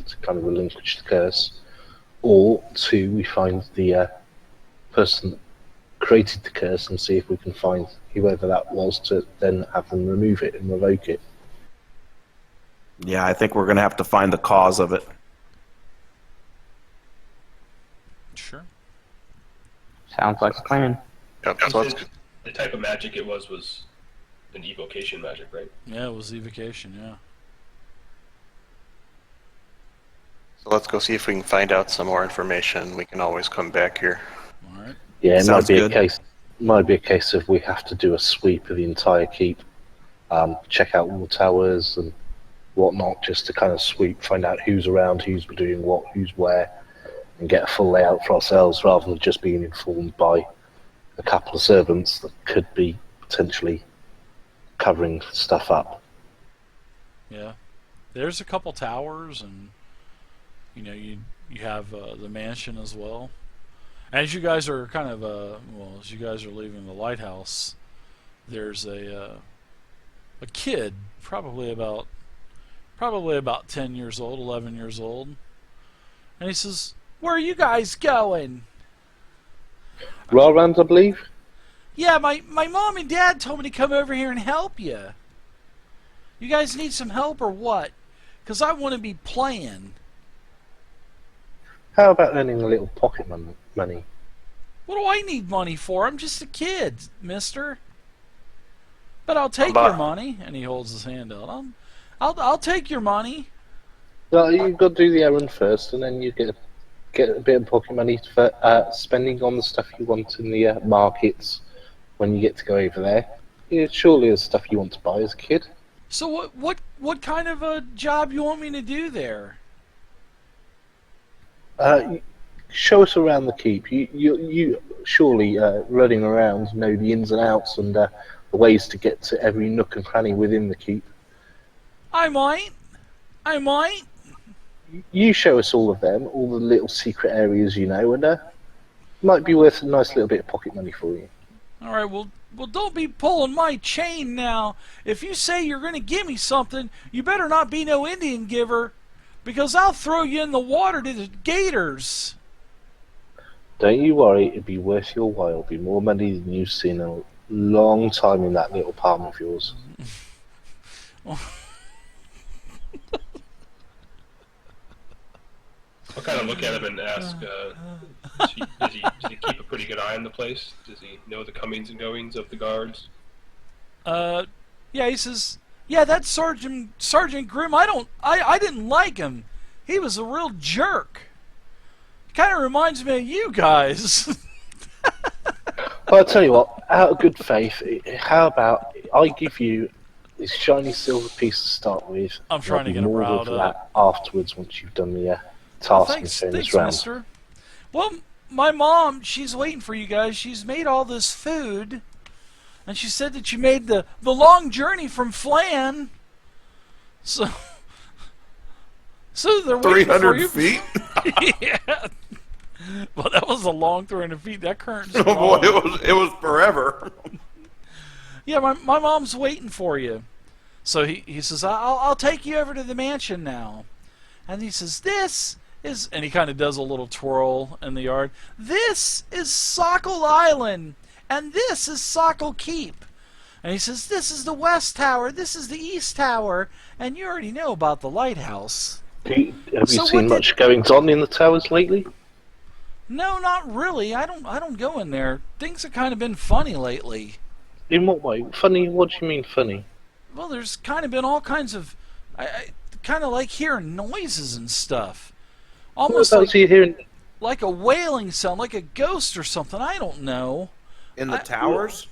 to kind of relinquish the curse, or 2, we find the person that created the curse and see if we can find whoever that was to then have them remove it and revoke it. Yeah, I think we're going to have to find the cause of it. Sure. Sounds like a plan. Yep, so let's, The type of magic it was an evocation magic, right? Yeah, it was evocation, yeah. so let's go see if we can find out some more information. We can always come back here. All right. Yeah, it Sounds might be good. a case of we have to do a sweep of the entire keep, check out all the towers and whatnot, just to kind of sweep, find out who's around, who's doing what, who's where, and get a full layout for ourselves rather than just being informed by a couple of servants that could be potentially covering stuff up. Yeah. There's a couple towers, and you have the mansion as well. As you guys are kind of as you guys are leaving the lighthouse, there's a kid, probably about 10 years old, 11 years old, and he says, "Where are you guys going?" Rawrand, I believe. Yeah, my mom and dad told me to come over here and help you. You guys need some help or what? Because I want to be playing. How about earning a little pocket money? What do I need money for? I'm just a kid, mister. But I'll take your money. And he holds his hand out. I'll take your money. Well, you've got to do the errand first, and then you get a bit of pocket money for spending on the stuff you want in the markets when you get to go over there. Yeah, surely there's stuff you want to buy as a kid. So what kind of a job you want me to do there? Show us around the keep. You surely running around know the ins and outs and the ways to get to every nook and cranny within the keep. I might. You show us all of them, all the little secret areas you know, and might be worth a nice little bit of pocket money for you. All right. Well, don't be pulling my chain now. If you say you're going to give me something, you better not be no Indian giver, because I'll throw you in the water to the gators. Don't you worry, it'd be worth your while. It'll be more money than you've seen in a long time in that little palm of yours. I'll kind of look at him and ask, does he keep a pretty good eye on the place? Does he know the comings and goings of the guards? Yeah, he says, yeah, that's Sergeant Grimm. I didn't like him. He was a real jerk. Kind of reminds me of you guys. Well, I'll tell you what, out of good faith, how about I give you this shiny silver piece to start with? I'm trying to get him more riled of up. that afterwards once you've done the task Thanks, and this round. mister. Well, my mom, she's waiting for you guys. She's made all this food, and she said that you made the long journey from Flan. So they're waiting for 300 you. feet? Yeah. Well, that was a long 300 feet. That current's Oh boy, strong. it was forever. Yeah, my mom's waiting for you. So he says, I'll take you over to the mansion now. And he says, this is, and he kind of does a little twirl in the yard. This is Sokol Island, and this is Sokol Keep. And he says, this is the West Tower, this is the East Tower, and you already know about the lighthouse. Have you So seen what much goings on in the towers lately? No, not really. I don't go in there. Things have kind of been funny lately. In what way? Funny? What do you mean funny? Well, there's kind of been all kinds of, I kind of like hearing noises and stuff. Almost What about you hearing? like a wailing sound, like a ghost or something. I don't know. In the towers?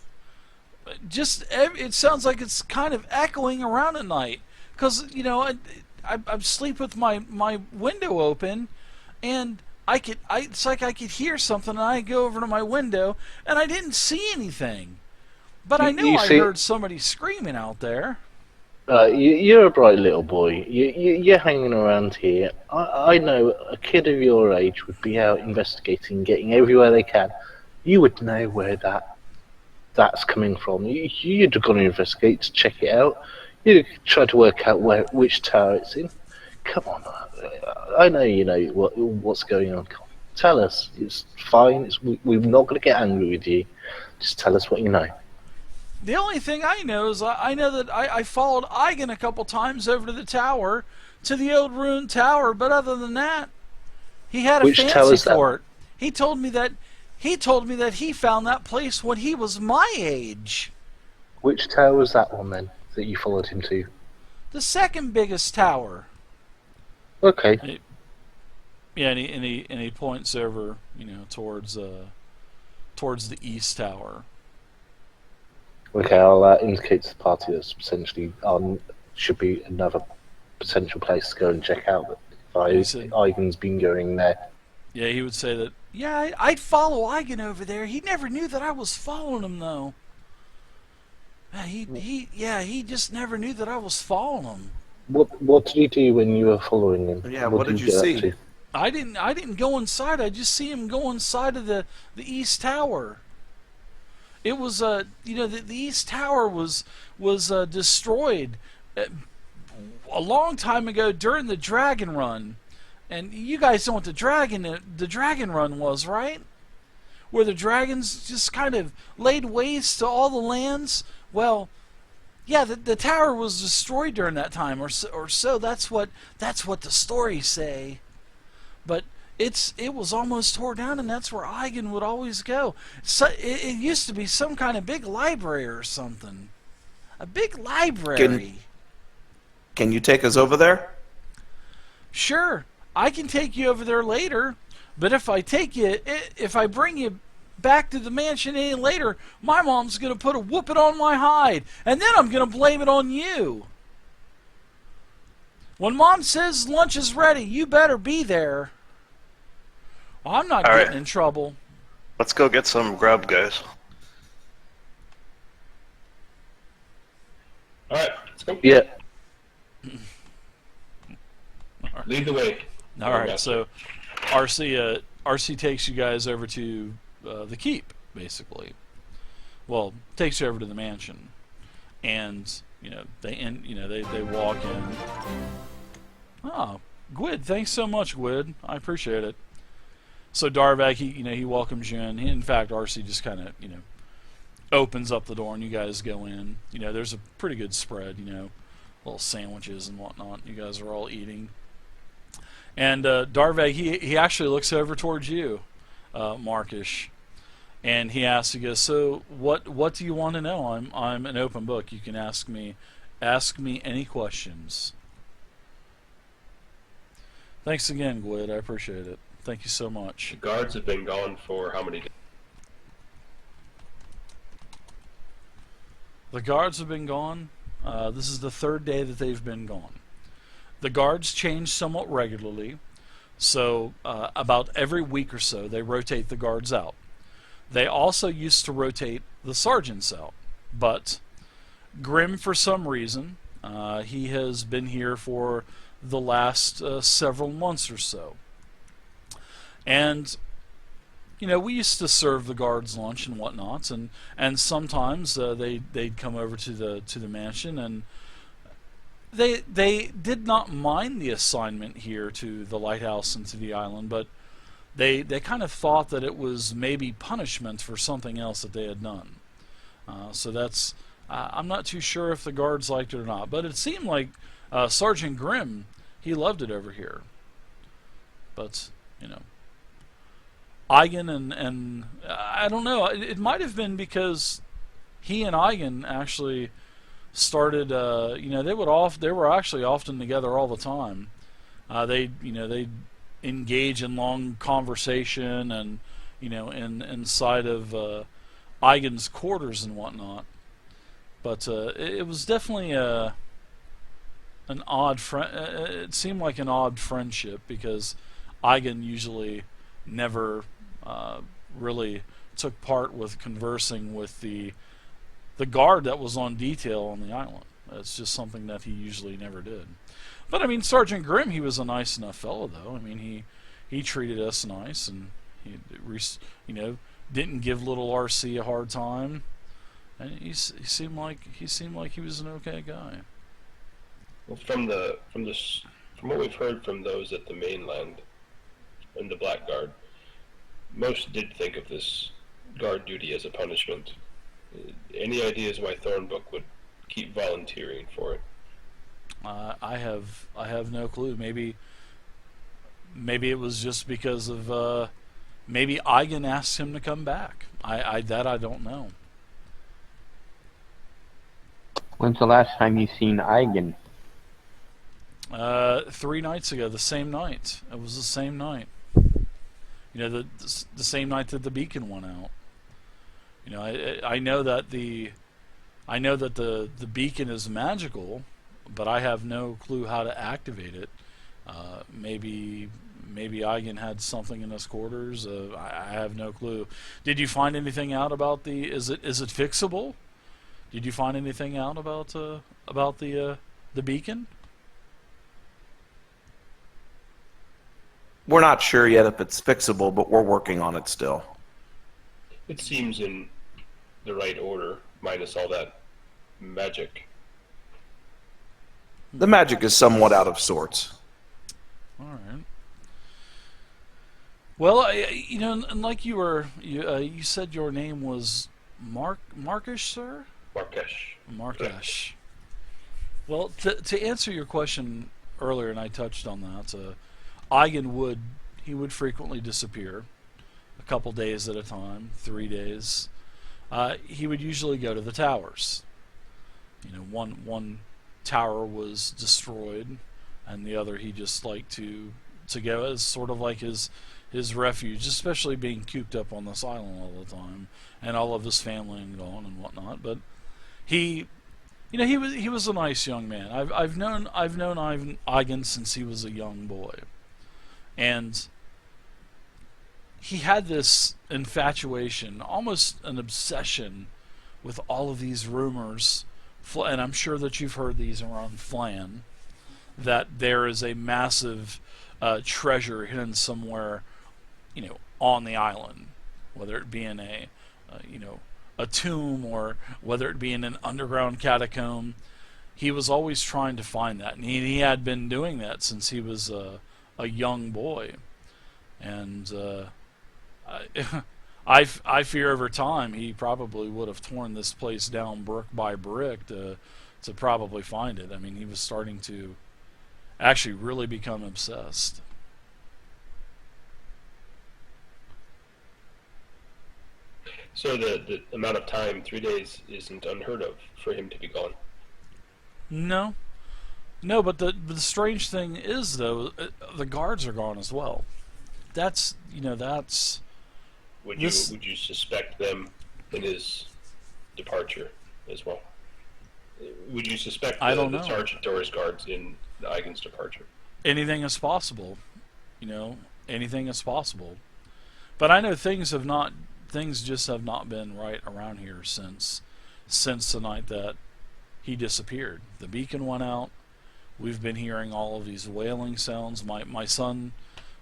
Just it sounds like it's kind of echoing around at night. Because I sleep with my window open, and it's like I could hear something, and I go over to my window, and I didn't see anything. But I know I heard somebody screaming out there. You're a bright little boy. You're hanging around here. I know a kid of your age would be out investigating, getting everywhere they can. You would know where that's coming from. You'd have gone to investigate to check it out. You'd try to work out which tower it's in. Come on, I know you know what's going on. Tell us. It's fine. We're not going to get angry with you. Just tell us what you know. The only thing I know is I know that I followed Eigen a couple times over to the tower, to the old ruined tower, but other than that, he had a Which fancy tower's that? for it. He told me that he found that place when he was my age. Which tower was that one then that you followed him to? The second biggest tower. Okay. Yeah, and he points over, towards the east tower. Okay, I'll indicate to the party that's potentially should be another potential place to go and check out. If Ivan's been going there. Yeah, he would say that. Yeah, I'd follow Eigen over there. He never knew that I was following him, though. He just never knew that I was following him. What did you do when you were following him? Yeah, what did you get see? up to? I didn't go inside. I just see him go inside of the east tower. It was the east tower was destroyed a long time ago during the Dragon Run. And you guys know what the Dragon Run was, right? Where the dragons just kind of laid waste to all the lands. Well, yeah, the tower was destroyed during that time, or so. That's what the stories say. But it was almost tore down, and that's where Eigen would always go. So it used to be some kind of big library or something. A big library. Can you take us over there? Sure, I can take you over there later. But if I bring you back to the mansion any later, my mom's going to put a whooping on my hide, and then I'm going to blame it on you. When Mom says lunch is ready, you better be there. I'm not All getting right. in trouble. Let's go get some grub, guys. All right, let's go. Yeah. Lead the way. All right, so RC takes you guys over to the keep, basically. Well, takes you over to the mansion, and they walk in. Oh, Gwyd, thanks so much, Gwyd. I appreciate it. So Darvak, he welcomes you in. In fact, RC just kind of opens up the door, and you guys go in. There's a pretty good spread. Little sandwiches and whatnot. You guys are all eating. And Darvag, he actually looks over towards you, Markish, and he asks, he goes, "So what do you want to know? I'm an open book. You can ask me any questions." Thanks again, Gwyd. I appreciate it. Thank you so much. The guards have been gone for how many days? The guards have been gone. This is the third day that they've been gone. The guards change somewhat regularly, so about every week or so they rotate the guards out. They also used to rotate the sergeants out, but Grim, for some reason, he has been here for the last several months or so. And we used to serve the guards lunch and whatnots, and sometimes they'd come over to the mansion, and they did not mind the assignment here to the lighthouse and to the island, but they kind of thought that it was maybe punishment for something else that they had done. So that's I'm not too sure if the guards liked it or not, but it seemed like Sergeant Grimm, he loved it over here. But Eigen and I don't know. It might have been because he and Eigen actually started. They were actually often together all the time. They engage in long conversation and inside of Eigen's quarters and whatnot. But it was definitely an odd it seemed like an odd friendship because Eigen usually never really took part with conversing with the guard that was on detail on the island. It's just something that he usually never did. But I mean, Sergeant Grimm, he was a nice enough fellow, though. I mean, he treated us nice, and he didn't give little RC a hard time. And he seemed like he was an okay guy. Well, from the From what we've heard from those at the mainland and the Black Guard, most did think of this guard duty as a punishment. Any ideas why Thornbook would keep volunteering for it? I have no clue. Maybe it was just because of maybe Eigen asked him to come back. I don't know. When's the last time you seen Eigen? 3 nights ago, the same night. It was the same night. You know, the same night that the beacon went out. You know, I know that the beacon is magical, but I have no clue how to activate it. Maybe Eigen had something in his quarters. I have no clue. Did you find anything out about the? Is it fixable? Did you find anything out about the beacon? We're not sure yet if it's fixable, but we're working on it still. It seems in the right order, minus all that magic. The magic is somewhat out of sorts. All right. Well, you know, and like you said your name was Markish, sir? Markesh. Markesh. Well, to answer your question earlier, and I touched on that, Eigen would frequently disappear, a couple days at a time, 3 days. He would usually go to the towers. You know, one tower was destroyed, and the other he just liked to go as sort of like his refuge, especially being cooped up on this island all the time, and all of his family and gone and whatnot. But he was a nice young man. I've known Eigen since he was a young boy, and he had this infatuation, almost an obsession, with all of these rumors, and I'm sure that you've heard these around Flan, that there is a massive treasure hidden somewhere, you know, on the island, whether it be in a tomb or whether it be in an underground catacomb. He was always trying to find that, and he had been doing that since he was a young boy. And I fear over time he probably would have torn this place down brick by brick to probably find it. I mean, he was starting to actually really become obsessed. So the amount of time, 3 days, isn't unheard of for him to be gone. No, but the strange thing is, though, the guards are gone as well. That's. Would you suspect them in his departure as well? Would you suspect the sergeant or his guards in Eigen's departure? Anything is possible, you know. Anything is possible. But I know things just have not been right around here since the night that he disappeared. The beacon went out. We've been hearing all of these wailing sounds. My son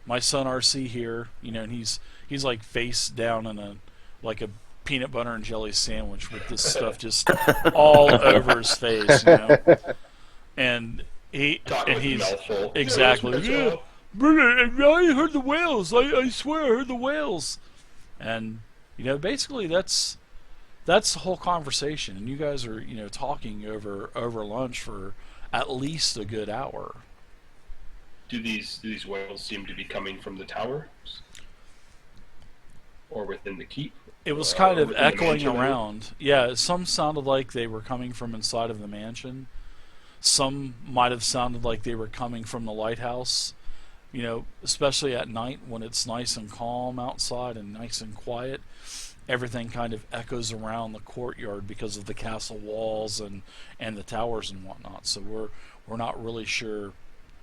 RC here, you know, and he's like face down in a peanut butter and jelly sandwich with this stuff just all over his face, you know. And he's exactly. Yeah, I heard the whales. I swear I heard the whales. And you know, basically that's the whole conversation. And you guys are, you know, talking over lunch for at least a good hour. Do these whales seem to be coming from the towers, or within the keep? It was kind of echoing around. Yeah, some sounded like they were coming from inside of the mansion. Some might have sounded like they were coming from the lighthouse. You know, especially at night when it's nice and calm outside and nice and quiet, everything kind of echoes around the courtyard because of the castle walls and the towers and whatnot. So we're not really sure,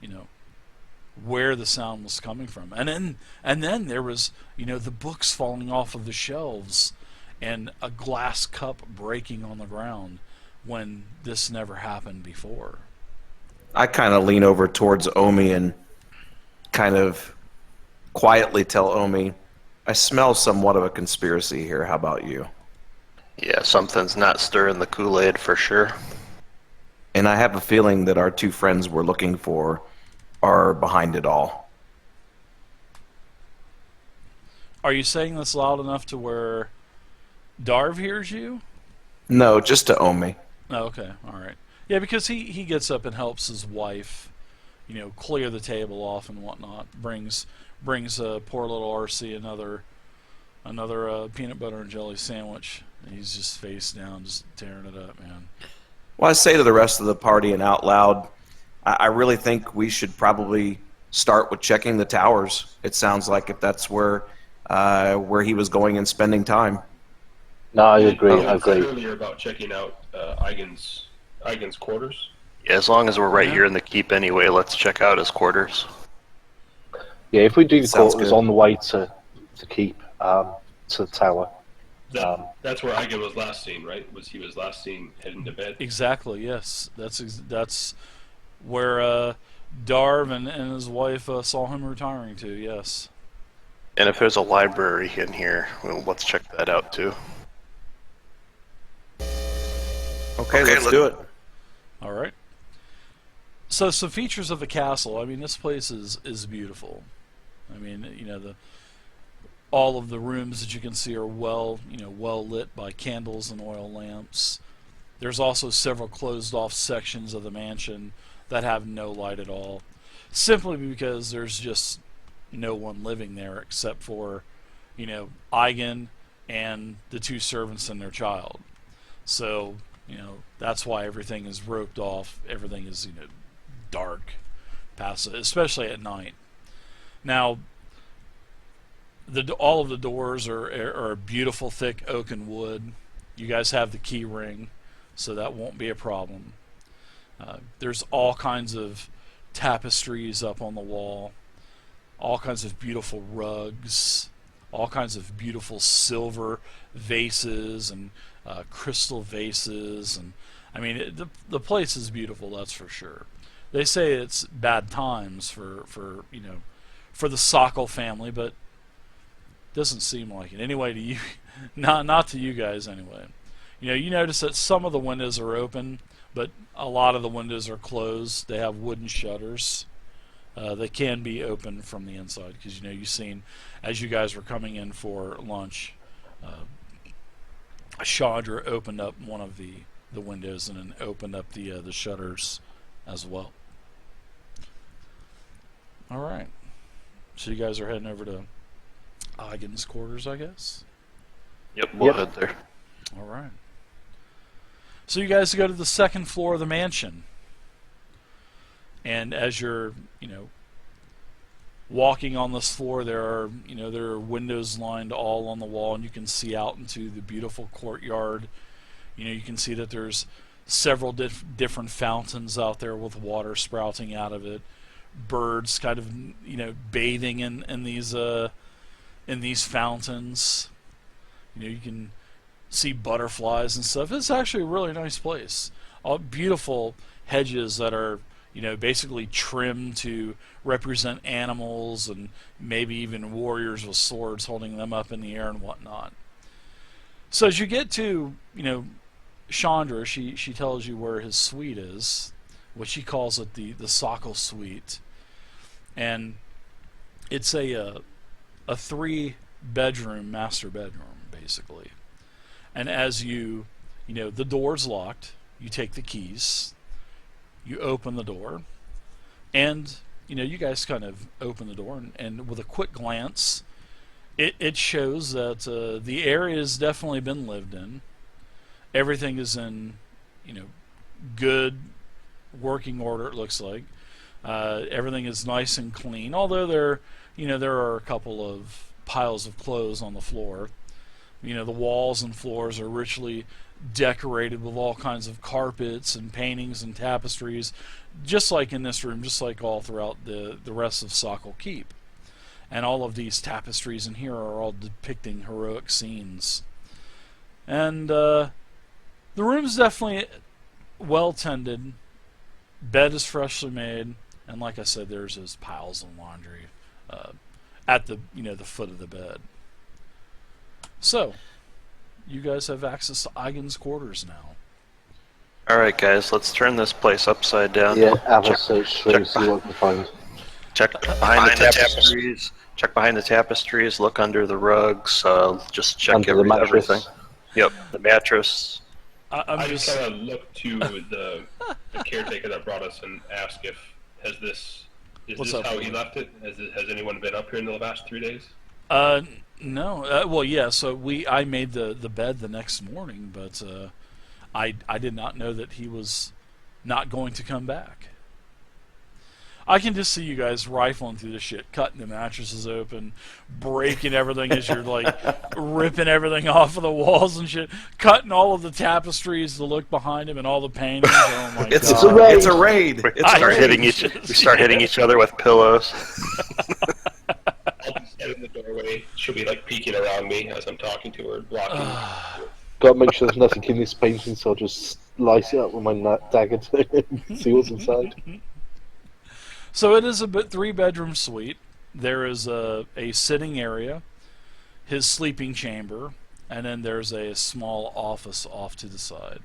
you know, where the sound was coming from. And then there was, you know, the books falling off of the shelves and a glass cup breaking on the ground when this never happened before. I kind of lean over towards Omi and kind of quietly tell Omi, I smell somewhat of a conspiracy here. How about you? Yeah, something's not stirring the Kool-Aid for sure. And I have a feeling that our two friends were looking for are behind it all. Are you saying this loud enough to where Darv hears you? No, just to Omi. Oh, okay, all right. Yeah, because he gets up and helps his wife, clear the table off and whatnot. Brings poor little RC another peanut butter and jelly sandwich. And he's just face down, just tearing it up, man. Well, I say to the rest of the party and out loud, I really think we should probably start with checking the towers. It sounds like if that's where he was going and spending time. No, I agree. You I said agree. earlier about checking out Eigen's quarters. Yeah, as long as we're right Yeah. here in the keep anyway, let's check out his quarters. Yeah, if we do the Sounds quarters good. on the way to keep to the tower. That's where Eigen was last seen, right? He was last seen heading to bed? Exactly. Yes, that's where Darv and his wife saw him retiring to. Yes. And if there's a library in here, well, let's check that out too. Okay, let's do it. All right. So some features of the castle. I mean, this place is beautiful. I mean, all of the rooms that you can see are well lit by candles and oil lamps. There's also several closed off sections of the mansion that have no light at all, simply because there's just no one living there except for, Eigen and the two servants and their child. So, that's why everything is roped off. Everything is, dark, passive, especially at night. Now, all of the doors are beautiful, thick oak and wood. You guys have the key ring, so that won't be a problem. There's all kinds of tapestries up on the wall, all kinds of beautiful rugs, all kinds of beautiful silver vases and crystal vases, and I mean the place is beautiful, that's for sure. They say it's bad times for the Sokol family, but doesn't seem like it anyway to you. Not to you guys anyway. You notice that some of the windows are open, but a lot of the windows are closed. They have wooden shutters. They can be open from the inside because you've seen as you guys were coming in for lunch, Chandra opened up one of the windows and then opened up the shutters as well. All right, so you guys are heading over to Eigen's quarters, I guess. Yep, we'll head there. All right. So you guys go to the second floor of the mansion, and as you're, walking on this floor, there are windows lined all on the wall, and you can see out into the beautiful courtyard. You can see that there's several different fountains out there with water sprouting out of it. Birds kind of bathing in these fountains. You can see butterflies and stuff. It's actually a really nice place. All beautiful hedges that are basically trimmed to represent animals and maybe even warriors with swords holding them up in the air and whatnot. So as you get to Chandra, she tells you where his suite is, what she calls it the Sokol suite, and it's a 3-bedroom master bedroom basically. And as the door's locked, you take the keys, you open the door, and you guys kind of open the door, and with a quick glance, it shows that the area has definitely been lived in. Everything is in good working order, it looks like. Everything is nice and clean, although there are a couple of piles of clothes on the floor. The walls and floors are richly decorated with all kinds of carpets and paintings and tapestries, just like in this room, just like all throughout the rest of Sokol Keep. And all of these tapestries in here are all depicting heroic scenes. And the room is definitely well tended. Bed is freshly made, and like I said, there's those piles of laundry at the the foot of the bed. So, you guys have access to Eigen's quarters now. Alright guys, let's turn this place upside down. Yeah, have a search through, see what we can find. Check behind the tapestries. Check behind the tapestries. Look under the rugs. Just check Under the mattress. everything. Yep, the mattress. I'm I just just kind of look to the caretaker that brought us and ask if is What's this up, how he man? left it? Has anyone been up here in the last 3 days? No. Well, yeah. So I made the bed the next morning, but I did not know that he was not going to come back. I can just see you guys rifling through the shit, cutting the mattresses open, breaking everything as you're like ripping everything off of the walls and shit, cutting all of the tapestries to look behind him and all the paintings. Oh my It's god! it's a raid. We It's a raid. start hitting each other with pillows. I'll be standing in the doorway. She'll be like peeking around me as I'm talking to her, blocking. Got to make sure there's nothing in this painting, so I'll just slice it up with my dagger to see what's inside. So it is a 3-bedroom suite. There is a sitting area, his sleeping chamber, and then there's a small office off to the side.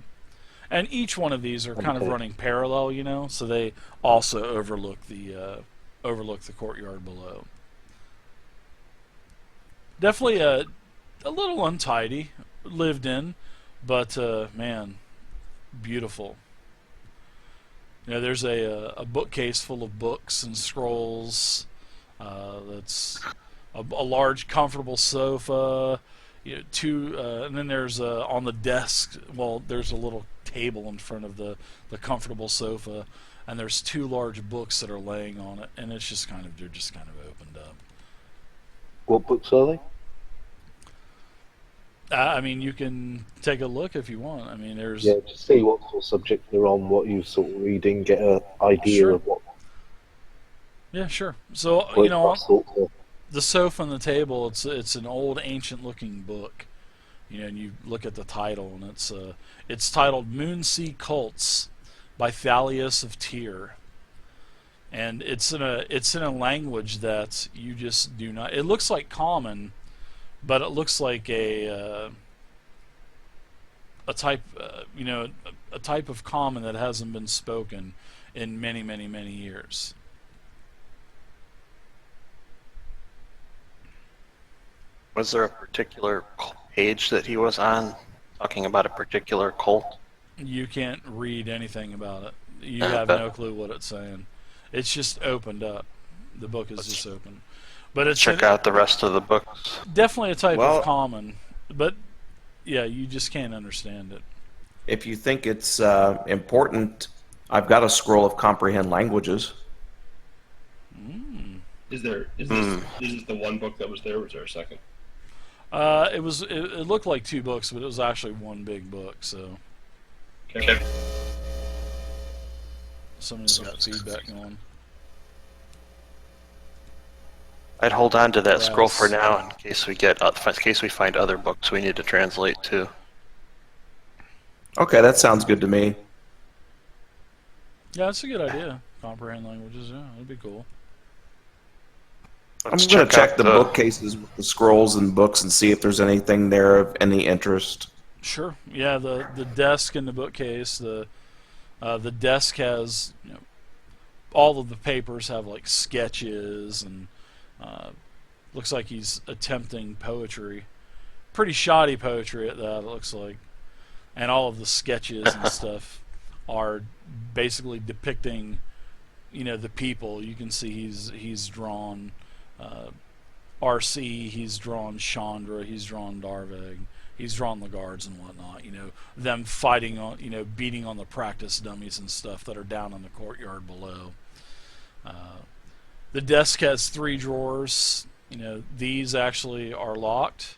And each one of these are kind of running parallel, you know, so they also overlook the courtyard below. Definitely a little untidy, lived in, but man, beautiful. You know, there's a bookcase full of books and scrolls. That's a large, comfortable sofa. You know, and then there's on the desk. Well, there's a little table in front of the comfortable sofa, and there's 2 large books that are laying on it, and it's just they're just kind of opened up. What books are they? I mean, you can take a look if you want. I mean, there's Yeah, just see what sort of subject they're on, what you're sort of reading, get an idea Sure. of what. yeah, sure. So what you know, what sort of- the sofa and the table, it's an old, ancient-looking book. You know, and you look at the title, and it's titled "Moonsea Cults" by Thalius of Tyr, and it's in a language that you just do not. It looks like common, but it looks like a type, a type of common that hasn't been spoken in many, many, many years. Was there a particular page that he was on talking about a particular cult? You can't read anything about it. You have no clue what it's saying. It's just opened up. The book is just open. But it's Check out the rest of the books. definitely a type Well- of common. But yeah, you just can't understand it. If you think it's important, I've got a scroll of comprehend languages. Is this the one book that was there, or was there a second? It looked like 2 books, but it was actually one big book. So Okay. somebody's got feedback going. I'd hold on to that scroll for Yes. now in case we find other books we need to translate too. Okay, that sounds good to me. Yeah, that's a good idea. Comprehend languages. Yeah, that'd be cool. I'm Let's going to check out the bookcases with the scrolls and books and see if there's anything there of any interest. Sure. Yeah, the desk and the bookcase. The desk has, you know, all of the papers have like sketches and looks like he's attempting poetry. Pretty shoddy poetry at that, it looks like. And all of the sketches and stuff are basically depicting, you know, the people. You can see he's drawn RC, he's drawn Chandra, he's drawn Darveg, he's drawn the guards and whatnot. You know, them fighting on, you know, beating on the practice dummies and stuff that are down in the courtyard below. The desk has 3 drawers. You know, these actually are locked,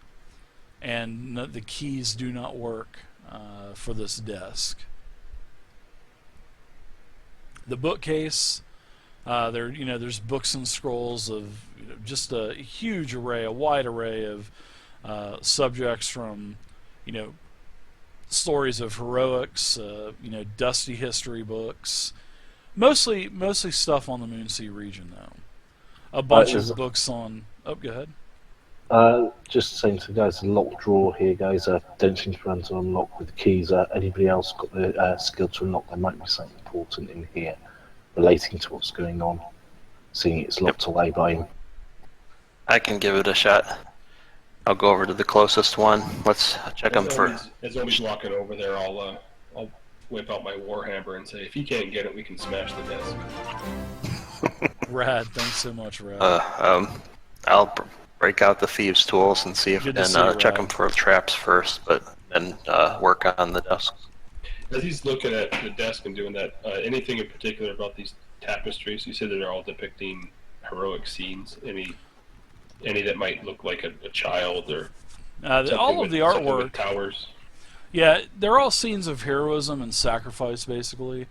and the keys do not work for this desk. The bookcase, there's books and scrolls of, you know, just a huge array, a wide array of subjects from, you know, stories of heroics, you know, dusty history books, mostly stuff on the Moonsea region though. A bunch of books on. Oh, go ahead. Just saying to the guys, a locked drawer here, guys. Don't seem to be able to unlock with the keys. Anybody else got the skill to unlock? There might be something important in here relating to what's going on. seeing it's locked away by him. I can give it a shot. I'll go over to the closest one. Let's check him for. As Omi's walking over there, I'll whip out my warhammer and say, if he can't get it, we can smash the desk. Rad, thanks so much, Rad. I'll break out the thieves' tools and see if Good to see you, check Rad. them for traps first, but then work on the desk. As he's looking at the desk and doing that, anything in particular about these tapestries? You said that they're all depicting heroic scenes. Any that might look like a child or All of the something with artwork, towers. yeah, they're all scenes of heroism and sacrifice, basically,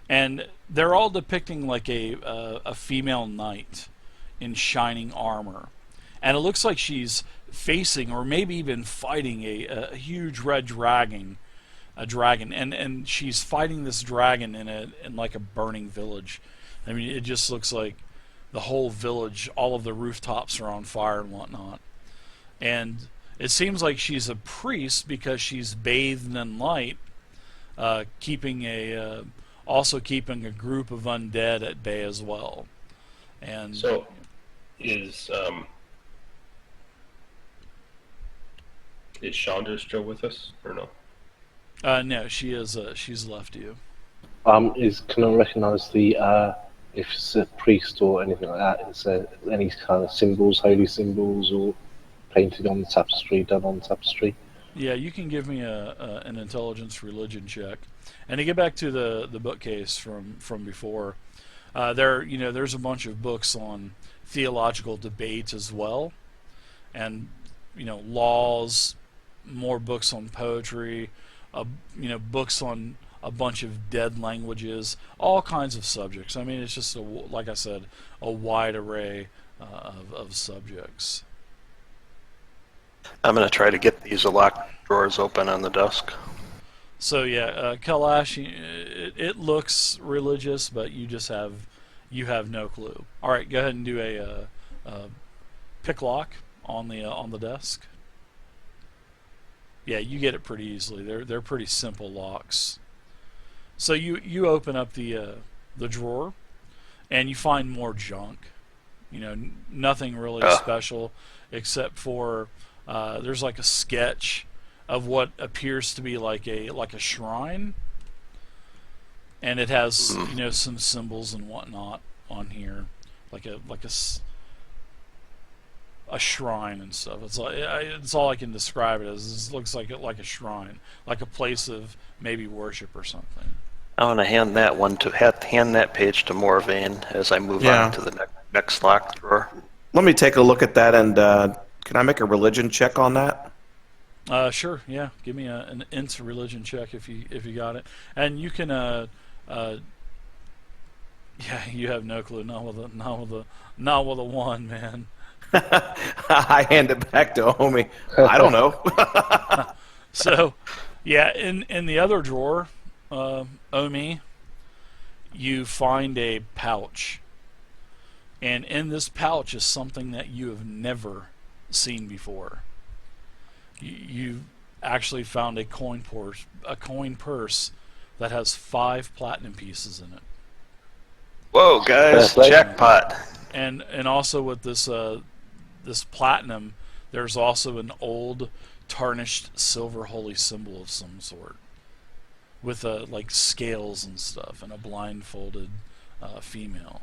and they're all depicting like a female knight in shining armor, and it looks like she's facing or maybe even fighting a huge red dragon, and she's fighting this dragon in like a burning village. I mean, it just looks like the whole village, all of the rooftops are on fire and whatnot. And it seems like she's a priest because she's bathed in light, also keeping a group of undead at bay as well. And So, is Chandra still with us or no? no, she's left you. Can I recognise the if it's a priest or anything like that? Is there any kind of symbols, holy symbols, or painted on the tapestry, done on the tapestry? Yeah, you can give me an intelligence religion check. And to get back to the bookcase from before, there's a bunch of books on theological debates as well, and laws, more books on poetry, books on a bunch of dead languages, all kinds of subjects. I mean, it's just like I said, a wide array of subjects. I'm going to try to get these locked drawers open on the desk. So yeah, Kalash, it looks religious, but you have no clue. All right, go ahead and do a pick lock on the desk. Yeah, you get it pretty easily. They're pretty simple locks. So you open up the drawer, and you find more junk. Nothing really special, except for there's like a sketch of what appears to be like a shrine, and it has some symbols and whatnot on here, like a shrine and stuff. It's all I can describe it as. It looks like a shrine, like a place of maybe worship or something. I want to hand that page to Morvain as I move on to the next locked drawer. Let me take a look at that, and can I make a religion check on that? Sure. Yeah. Give me an int religion check if you got it, and you can yeah, you have no clue. Not with a one, man. I hand it back to Omi. I don't know. So, yeah, in the other drawer, Omi, you find a pouch, and in this pouch is something that you have never seen before. You actually found a coin purse that has 5 platinum pieces in it. Whoa, guys! Jackpot! And also with this platinum, there's also an old tarnished silver holy symbol of some sort, with like scales and stuff, and a blindfolded female.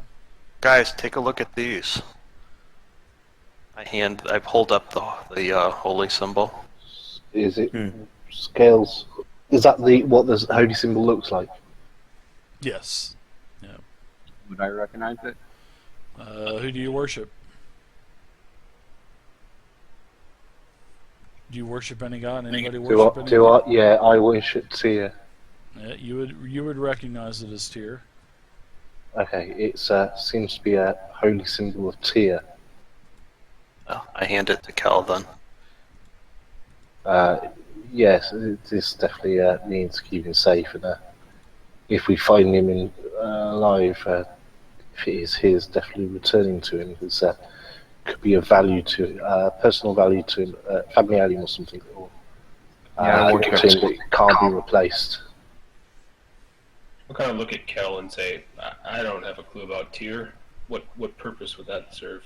Guys, take a look at these. I hold up the holy symbol. Is it scales? Is that what the holy symbol looks like? Yes. Yeah. Would I recognize it? Who do you worship? Do you worship any god? Anybody worship any god? Yeah, I worship Tyr. Yeah, you would recognize it as Tyr. Okay, it seems to be a holy symbol of Tyr. Oh, I hand it to Kel then. Yes, this definitely means keeping safe, and if we find him alive, if it is his, definitely returning to him, because could be of value to personal value to him, family heirloom or something, or to him that can't be replaced. I'll kind of look at Kel and say, I don't have a clue about Tyr. what purpose would that serve?